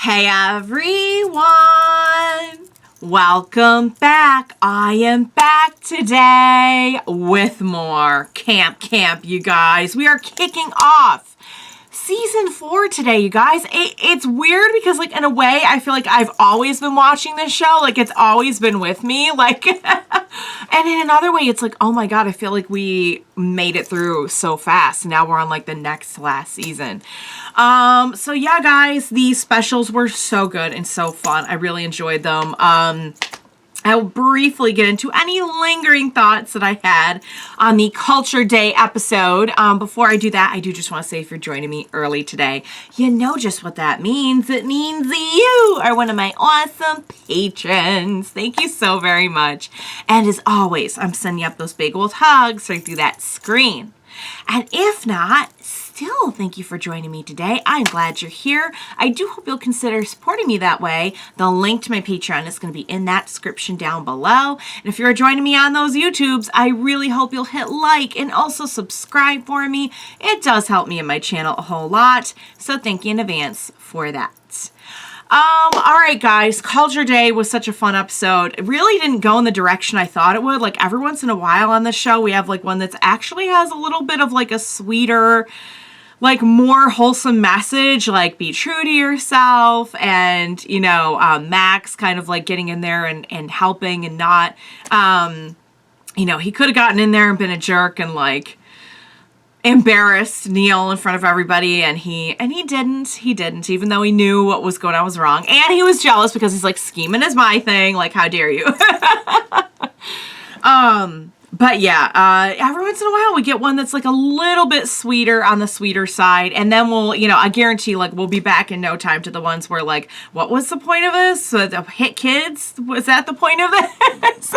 Hey everyone! Welcome back. I am back today with more Camp, you guys. We are kicking off Season 4 today, you guys. It's weird because, like, in a way, I feel like I've always been watching this show. Like, it's always been with me. Like, and in another way, it's like, oh my god, I feel like we made it through so fast. Now we're on, like, the next to last season. So yeah, guys, these specials were so good and so fun. I really enjoyed them. I'll briefly get into any lingering thoughts that I had on the Culture Day episode. Before I do that, I do just want to say if you're joining me early today, you know just what that means. It means you are one of my awesome patrons. Thank you so very much. And as always, I'm sending up those big old hugs right through that screen. And if not, still, thank you for joining me today. I'm glad you're here. I do hope you'll consider supporting me that way. The link to my Patreon is going to be in that description down below. And if you're joining me on those YouTubes, I really hope you'll hit like and also subscribe for me. It does help me and my channel a whole lot. So thank you in advance for that. All right, guys, Culture Day was such a fun episode. It really didn't go in the direction I thought it would. Like, every once in a while on the show, we have, like, one that's actually has a little bit of, like, a sweeter, like, more wholesome message, like, be true to yourself, and, you know, Max kind of, like, getting in there and helping and not, you know, he could have gotten in there and been a jerk and, like, embarrassed Neil in front of everybody, and he didn't, even though he knew what was going on was wrong, and he was jealous because he's like, scheming is my thing, like, how dare you. But yeah, every once in a while we get one that's like a little bit sweeter, on the sweeter side, and then we'll, you know, I guarantee, like, we'll be back in no time to the ones where, like, what was the point of this? So the hit kids? Was that the point of this?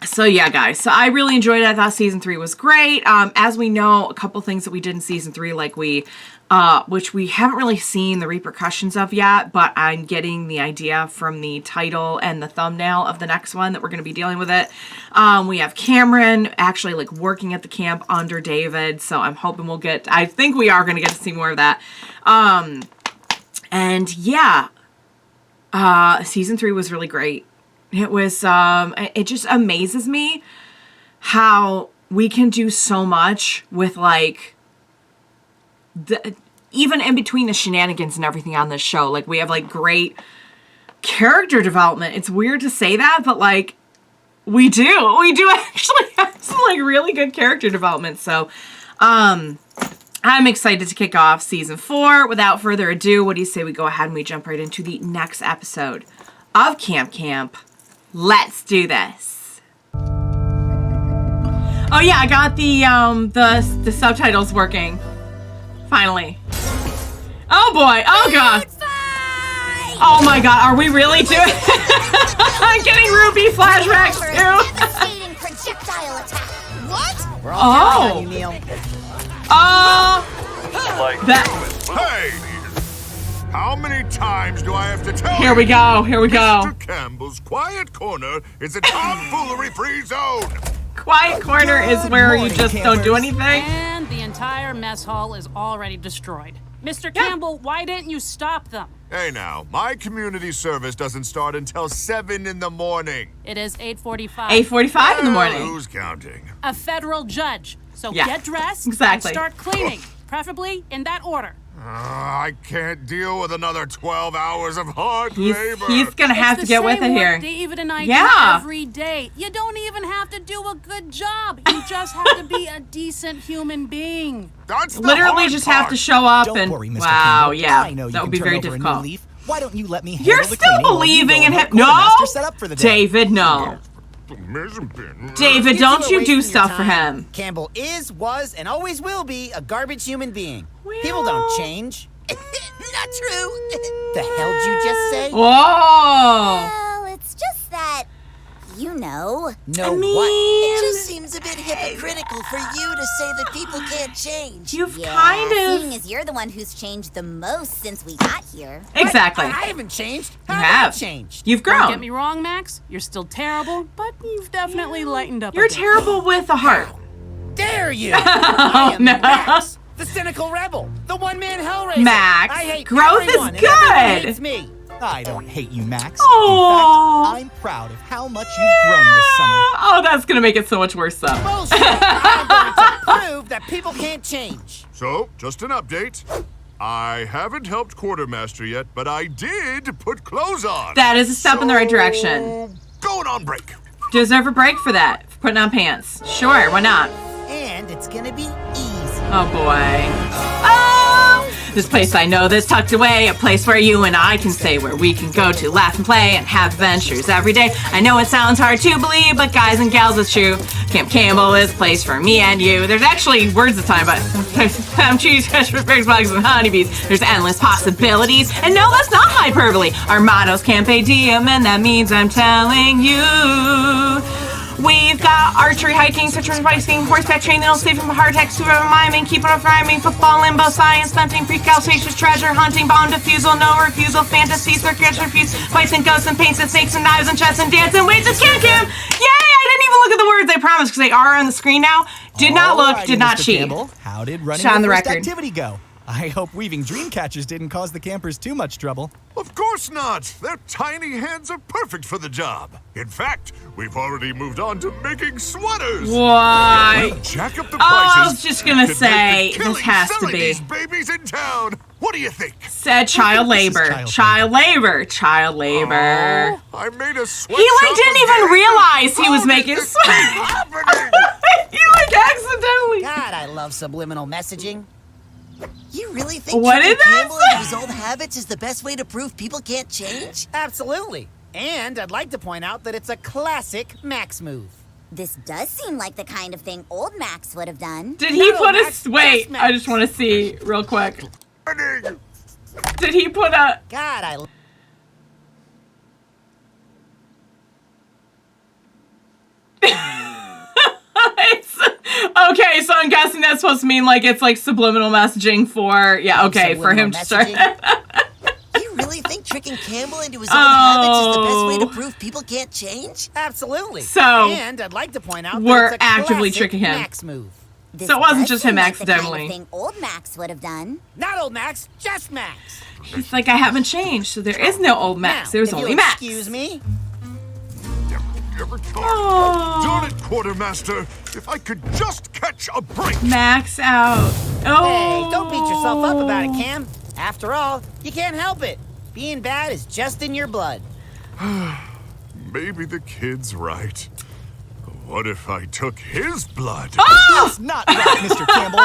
So yeah, guys, so I really enjoyed it. I thought Season 3 was great. As we know, a couple things that we did in Season 3, like which we haven't really seen the repercussions of yet, but I'm getting the idea from the title and the thumbnail of the next one that we're going to be dealing with it. We have Cameron actually, like, working at the camp under David, so I'm hoping we'll get, I think we are going to get to see more of that. And yeah, Season 3 was really great. It was, it just amazes me how we can do so much with, like, even in between the shenanigans and everything on this show. Like, we have, like, great character development. It's weird to say that, but, like, we do actually have some, like, really good character development. So, I'm excited to kick off Season 4. Without further ado, what do you say we go ahead and we jump right into the next episode of Camp. Let's do this. Oh yeah, I got the subtitles working. Finally. Oh boy. Oh god. Oh my god. Are we really doing? I'm getting Ruby flashbacks too. Projectile attack. What? We're all counting on you, Neil. Hey! How many times do I have to tell you? Here we go. Mr. Campbell's quiet corner is a tomfoolery-free zone. Quiet corner is where you just don't do anything. And the entire mess hall is already destroyed. Mr. Campbell, why didn't you stop them? Hey now, my community service doesn't start until 7 in the morning. It is 8:45. 8:45 in the morning. Who's counting? A federal judge. So Yeah, get dressed exactly. and start cleaning, preferably in that order. I can't deal with another 12 hours of hard labor. He's gonna have to get with it here. David and I Yeah. do every day. You don't even have to do a good job. You just have to be a decent human being. That's the Literally hard just part. have to show up Don't and worry, Mr. wow, Campbell. yeah, I know you that would can be turn very over a new difficult. leaf. Why don't you let me handle You're the still cleaning while you believing go in and him? help No, Quartermaster set up for the day. David, no. David, don't you do stuff for him. Campbell is, was, and always will be a garbage human being. Well- People don't change. Not true. The hell did you just say? Whoa. Well, it's just that, you know. No, I mean, what? It just seems a bit hypocritical for you to say that people can't change. You've Yeah, kind seeing of... as you're the one who's changed the most since we got here. Exactly. I haven't changed. You How have. I changed? You've Don't get grown. me wrong, Max. You're still terrible, but you've definitely lightened up. You're a bit. terrible with a heart. Dare you? I am Max. the cynical rebel, the one-man Hellraiser. Max, I hate growth is everyone, and everyone good. hates me. I don't hate you, Max. Aw. In fact, I'm proud of how much you've grown this summer. Oh, that's gonna make it so much worse, though. Bullshit! I'm going to prove that people can't change. So, just an update. I haven't helped Quartermaster yet, but I did put clothes on. That is a step in the right direction. Going on break. Deserve a break for that. For putting on pants. Sure, why not? And it's gonna be easy. Oh boy. Oh! This place I know that's tucked away, a place where you and I can stay, where we can go to laugh and play and have adventures every day. I know it sounds hard to believe, but guys and gals, it's true. Camp Campbell is a place for me and you. There's actually words this time, but ham, cheese, fish, fish, bugs, and honeybees. There's endless possibilities, and no, that's not hyperbole. Our motto's Campe Diem, and that means I'm telling you. We've got archery, hiking, citrus biking, horseback training, don't stay from heart attacks, super miming, keeping on rhyming, football, limbo, science, stunting, freak-out, spacious, treasure hunting, bomb defusal, no refusal, fantasy, circus, refuse, fights and ghosts and paints and snakes and knives and chess and dance and waits and camp. Yay! I didn't even look at the words, I promise, because they are on the screen now. Did not look, Alrighty, did not Mr. cheat. Campbell, how did running Shot on your the first record. activity go? I hope weaving dream catchers didn't cause the campers too much trouble. Of course not. Their tiny hands are perfect for the job. In fact, we've already moved on to making sweaters. Why? Jack up the prices. I was just gonna could say, make a this killing has to selling be. these babies in town. What do you think? Said child This is labor. child Child labor. Child labor. Oh, I made a sweatshop. He like didn't even again. realize he was How making did this keep happening? He like accidentally. God, I love subliminal messaging. You really think What tricking did that Campbell say? into his old habits is the best way to prove people can't change? Absolutely. And I'd like to point out that it's a classic Max move. This does seem like the kind of thing old Max would have done. Did he No, put Max, a wait? just Max. I just want to see real quick. Happening. Did he put a? God, I Okay, so I'm guessing that's supposed to mean like it's like subliminal messaging for okay for him to start. You really think tricking Campbell into his old habits is the best way to prove people can't change? absolutely. So, and I'd like to point out we're that it's a actively classic tricking him. Max move. This So it wasn't does just seem him like the accidentally. kind of thing old Max would have done. Not old Max, just Max. He's like, I haven't changed, so there is no old Max. Now, There's if only you'll Max. Excuse me. Oh. Darn it, Quartermaster. If I could just catch a break. Max out. Oh. Hey, don't beat yourself up about it, Cam. After all, you can't help it. Being bad is just in your blood. Maybe the kid's right. What if I took his blood? It's not right, Mr. Campbell.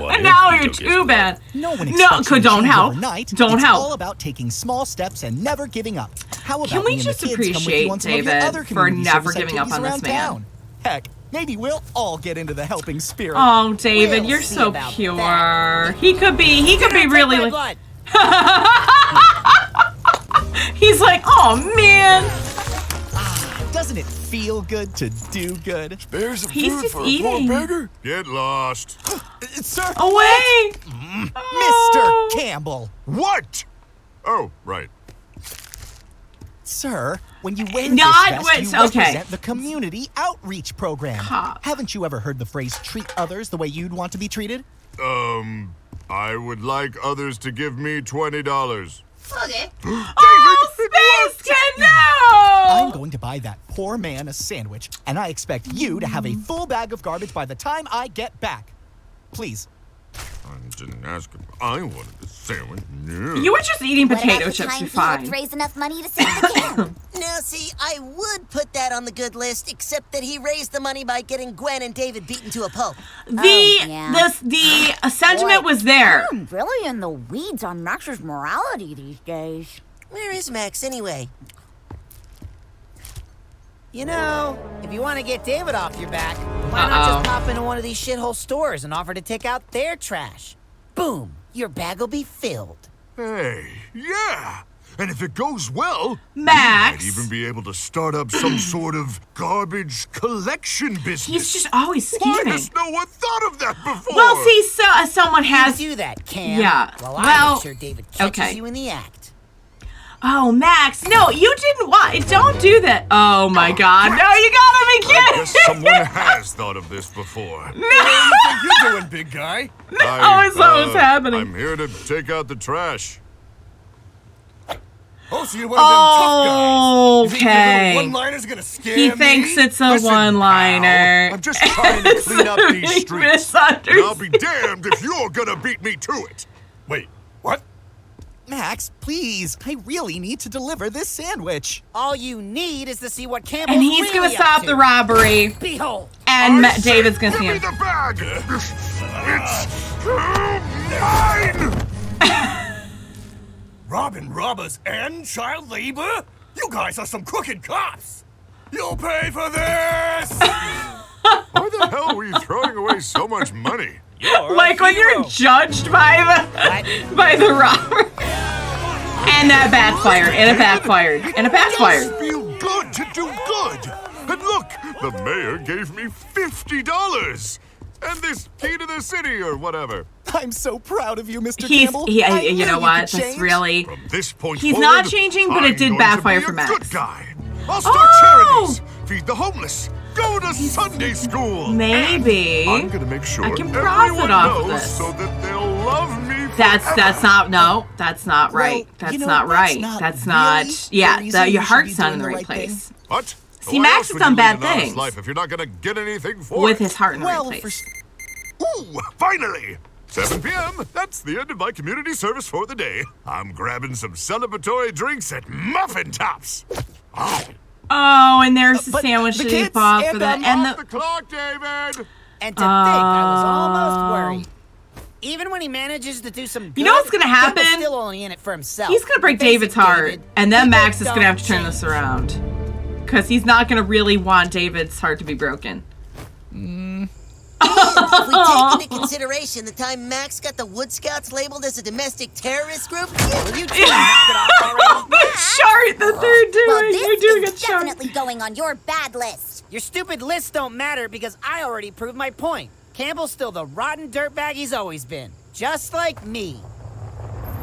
What if Now he you're took his too blood? bad. No one No, expects you to don't change help. overnight. Don't it's help. all about taking small steps and never giving up. How about Can we me and just the kids come with appreciate you on some of your David other for community never service giving up activities on this around man? town? Heck, maybe we'll all get into the helping spirit. Oh, David, We'll you're see so about pure. that. He could be Take really my like. blood. He's like, oh man. Doesn't it feel good to do good? There's some He's food just for eating. a poor beggar. Get lost. Sir, Away. Oh. Mr. Campbell. What? Oh, right. Sir, when you wear Not this vest, you what- okay. represent the community outreach program. Huh. Haven't you ever heard the phrase treat others the way you'd want to be treated? I would like others to give me $20. Okay. Oh, Space Kid, I'm no. going to buy that poor man a sandwich, and I expect you to have a full bag of garbage by the time I get back. Please. I didn't ask him. I wanted a sandwich. No. You were just eating What potato about the chips. time You're he helped fine. raise enough money to save the camp? Now, see, I would put that on the good list, except that he raised the money by getting Gwen and David beaten to a pulp. The sentiment was there. I'm really in the weeds on Max's morality these days. Where is Max anyway? You know, if you want to get David off your back, why not just pop into one of these shithole stores and offer to take out their trash? Boom, your bag will be filled. Hey, yeah. And if it goes well, Max. we might even be able to start up some sort of garbage collection business. He's just always Why scheming. has no one thought of that before? Well, see, so someone has. Do that, Cam. Yeah, Well, well, I make sure David catches okay. you in the act. Oh, Max, no, you didn't want. Don't do that. Oh my God, no, you gotta be I kidding. guess someone has thought of this before. What do you think you're doing, big guy? Oh, it's always happening. I'm here to take out the trash. Oh, so you're one of them tough guys. You think your Okay. little one-liner's gonna scare He me? thinks it's a Listen, one-liner. pal, I'm just trying to clean up these streets. And I'll be damned if you're gonna beat me to it. Wait, what? Max, please, I really need to deliver this sandwich. All you need is to see what Campbell's And he's really gonna up stop to. the robbery. Behold. And I said, David's gonna give see me him. the bag. It's mine. Robbing robbers and child labor? You guys are some crooked cops. You'll pay for this. Why the hell were you throwing away so much money? Like when you're judged by the robber. And that backfired. And it backfired. And it It backfired. does feel good to do good. And look, the mayor gave me $50. And this key to the city or whatever. I'm so proud of you, Mr. He's, Campbell. he, I you knew know could what? That's change. really. From this point He's forward, not changing, but it I'm did going backfire to be for a Max. good guy. I'll start Oh! charities, feed the homeless, go to Sunday school. Maybe. And I'm gonna make sure I can profit everyone off of knows this. so that they'll love me That's forever. not no. That's not right. Well, That's you know, not that's right. not That's really not. the Yeah, reason your you should heart's be not in doing the the right right place. What? See, Why Max else has would done you bad lead an honest things. life if you're not gonna get anything for With it? his heart in the Well, right for place. Ooh, finally! 7 p.m. That's the end of my community service for the day. I'm grabbing some celebratory drinks at Muffin Tops. Oh, Oh, and there's the but sandwich the that he kids bought for and, the um, off the clock, David! And to think I was almost worried. Even when he manages to do some good, You know what's gonna happen? Campbell's still only in it for himself. He's gonna break Face it, David's heart, David, and then people Max is gonna have to turn don't this change. around. Because he's not gonna really want David's heart to be broken. If we take into consideration the time Max got the Wood Scouts labeled as a domestic terrorist group, Will you two knock it off already? The chart that they're doing. Well, They're this doing a is chart. definitely going on your bad list. Your stupid lists don't matter because I already proved my point. Campbell's still the rotten dirtbag he's always been. Just like me.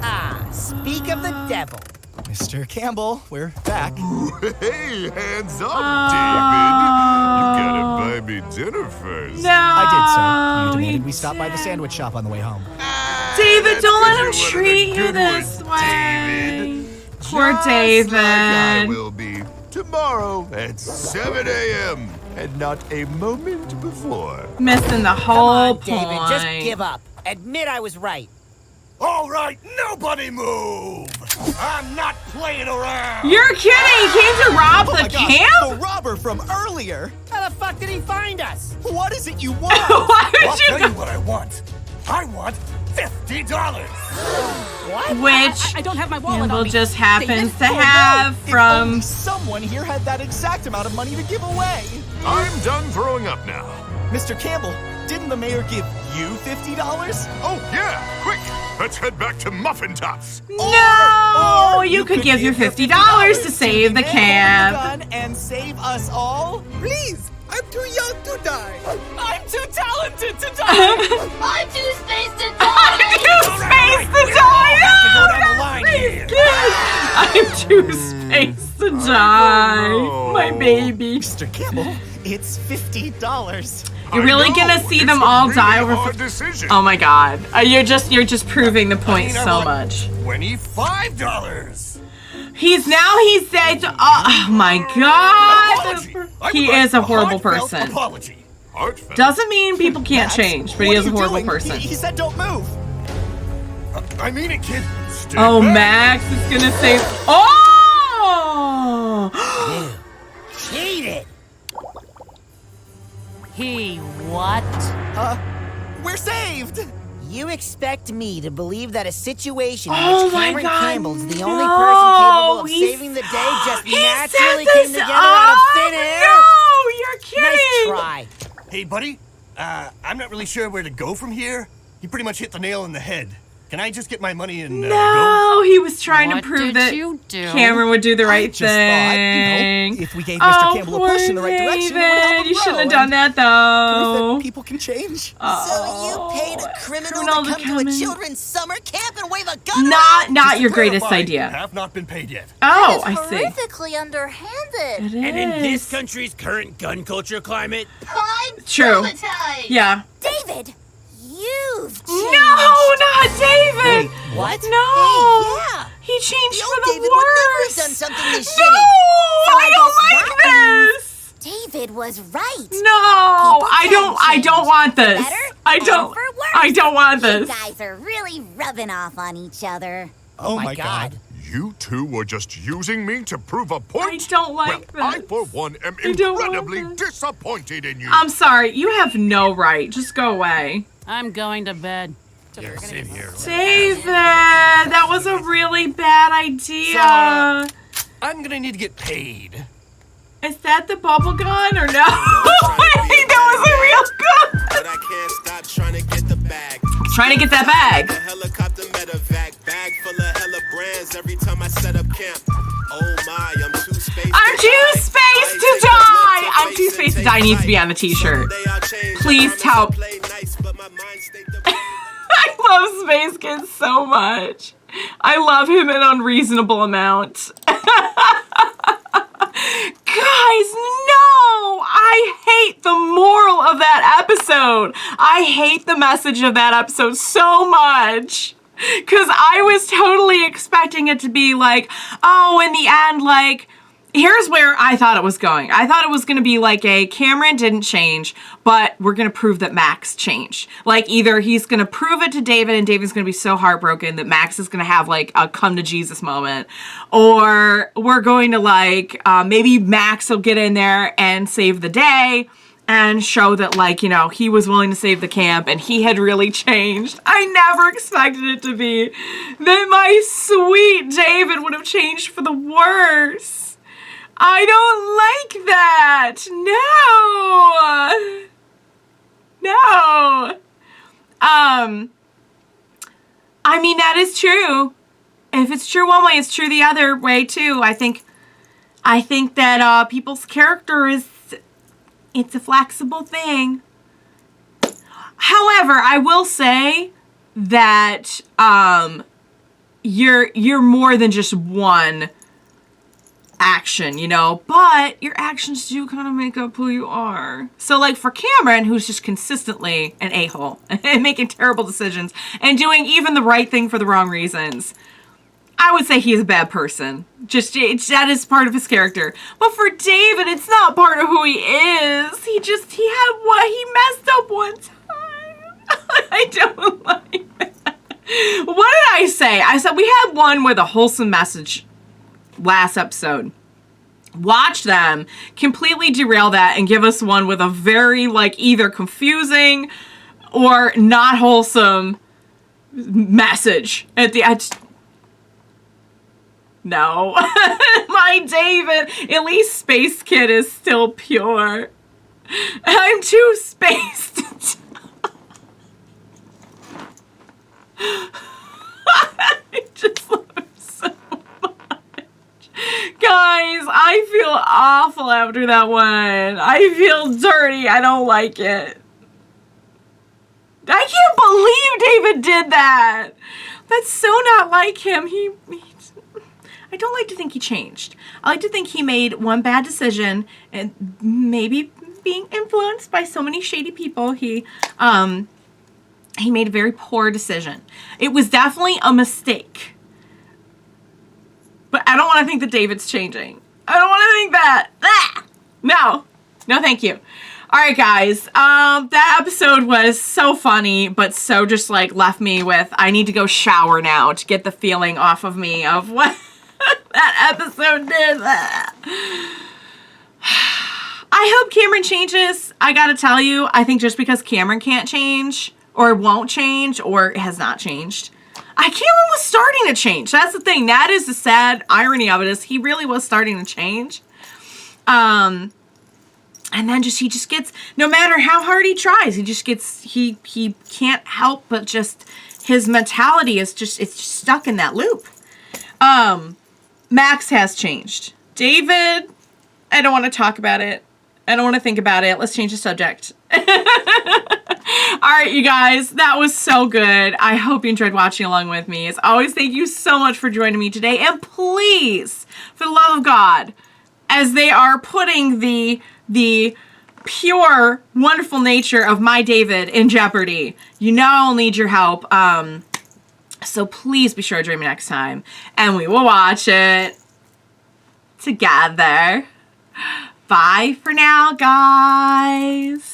Ah, speak of the devil. Mr. Campbell, we're back. Hey, hands up, Oh. David! You gotta buy me dinner first. No. I did, sir. You he demanded we stop by the sandwich shop on the way home. David, don't let him That's 'cause you're one of the treat you good this ones, way. Poor Just like I David. will be tomorrow at 7 a.m. and not a moment before. Missing the Come whole on, point. David, just give up. Admit I was right. All right, nobody move. I'm not playing around. You're kidding! He came to rob Oh the my gosh, camp? the robber from earlier. How the fuck did he find us? What is it you want? Why I'll would tell you? you what I want. I want $50. Which I don't have my wallet on Campbell me. just happens to Oh, no. have If from. only someone here had that exact amount of money to give away. I'm done throwing up now. Mr. Campbell, didn't the mayor give you $50? Oh, yeah, quick! Let's head back to Muffin Tops. No! Or You could give your $50 to save the man camp. holding a gun and save us all? Please, I'm too young to die. I'm too talented to die. I'm too spaced to I'm too spaced to die! Go No! down the line here. I'm too spaced to die. know. My baby. Mr. Campbell, it's $50. You're really I gonna know, see it's them a all really die over. hard decision. Oh my god. You're just proving the point I so want much. $25. He said, oh my Apology. god. I He would like is a horrible heartfelt person. Apology. Heartfelt. Doesn't mean people can't Max, change, but what he are is a you horrible doing? person. He said don't move. I mean it, kid. Stay Oh, back. Max is gonna say, oh! Cheated. He what? We're saved. You expect me to believe that a situation in Oh which my Cameron God, Campbell's the only no. person capable of He's- saving the day just He naturally set came this together out of up? thin air? No, you're kidding. Nice try. Hey, buddy. I'm not really sure where to go from here. You pretty much hit the nail on the head. Can I just get my money and go? No, he was trying What to prove did that you do? Cameron would do the right just thought, thing. if we gave Mr. Oh, Campbell a poor push in the right direction, it would help David. him You shouldn't grow have done that Proof though. that people can change. so you paid a criminal to come to a children's summer camp and wave a gun around? not Just to your greatest clarify, idea. Have not been paid yet. Oh, That is I see. horrifically underhanded. It And in this is. country's current gun culture climate, True. Yeah. David, you've changed. No, not David. What? No. yeah. He changed The for old the David would never have worse. done something this No, shitty. I don't like this. David was right. No, I People don't. can I don't change. want this. Better I and don't. for worse. I don't want You this. guys are really rubbing off on each other. Oh my God. You two were just using me to prove a point? I don't like well, I, this. for one, am I don't want incredibly this. disappointed in you. I'm sorry. You have no right. Just go away. I'm going to bed. yeah, same here. David, that was a really bad idea. I'm gonna need to get paid. Is that the bubble gun or no? I think that was a real gun. But I can't stop trying to get the bag. Trying to get that bag. The helicopter medevac bag full of hella brands every time I set up camp. Oh my, I'm too spaced. I'm too spaced to die. I'm too spaced to die needs to be on the t-shirt. Please tell. I love Space Kid so much. I love him an unreasonable amount. Guys, no! I hate the moral of that episode. I hate the message of that episode so much. Because I was totally expecting it to be like, oh, in the end, like, here's where I thought it was going. I thought it was going to be like a Cameron didn't change, but we're going to prove that Max changed. Like either he's going to prove it to David and David's going to be so heartbroken that Max is going to have like a come to Jesus moment. Or we're going to like, maybe Max will get in there and save the day and show that like, you know, he was willing to save the camp and he had really changed. I never expected it to be that my sweet David would have changed for the worse. I don't like that. No. I mean, that is true. If it's true one way, it's true the other way too. I think that people's character it's a flexible thing. However, I will say that you're more than just one action, you know, but your actions do kind of make up who you are. So like for Cameron, who's just consistently an a-hole and making terrible decisions and doing even the right thing for the wrong reasons, I would say he's a bad person. That is part of his character. But for David, it's not part of who he is. He messed up one time. I don't like that. What did I say? I said we had one with a wholesome message last episode. Watch them completely derail that and give us one with a very like either confusing or not wholesome message at the end. No. My David, at least Space Kid is still pure. I'm too spaced. I just love him so much. Guys, I feel awful after that one. I feel dirty. I don't like it. I can't believe David did that. That's so not like him. I don't like to think he changed. I like to think he made one bad decision and maybe being influenced by so many shady people, he made a very poor decision. It was definitely a mistake. But I don't want to think that David's changing. I don't want to think that. Ah! No, thank you. All right, guys. That episode was so funny, but so just like left me with, I need to go shower now to get the feeling off of me of what that episode did. I hope Cameron changes. I gotta tell you, I think just because Cameron can't change or won't change or has not changed, Cameron was starting to change. That's the thing. That is the sad irony of it, is he really was starting to change. And then he just gets, no matter how hard he tries, he can't help but just, his mentality is just, it's just stuck in that loop. Max has changed. David, I don't want to talk about it. I don't want to think about it. Let's change the subject. All right, you guys, that was so good. I hope you enjoyed watching along with me. As always, thank you so much for joining me today. And please, for the love of God, as they are putting the pure, wonderful nature of my David in jeopardy, you know I'll need your help. So please be sure to join me next time, and we will watch it together. Bye for now, guys.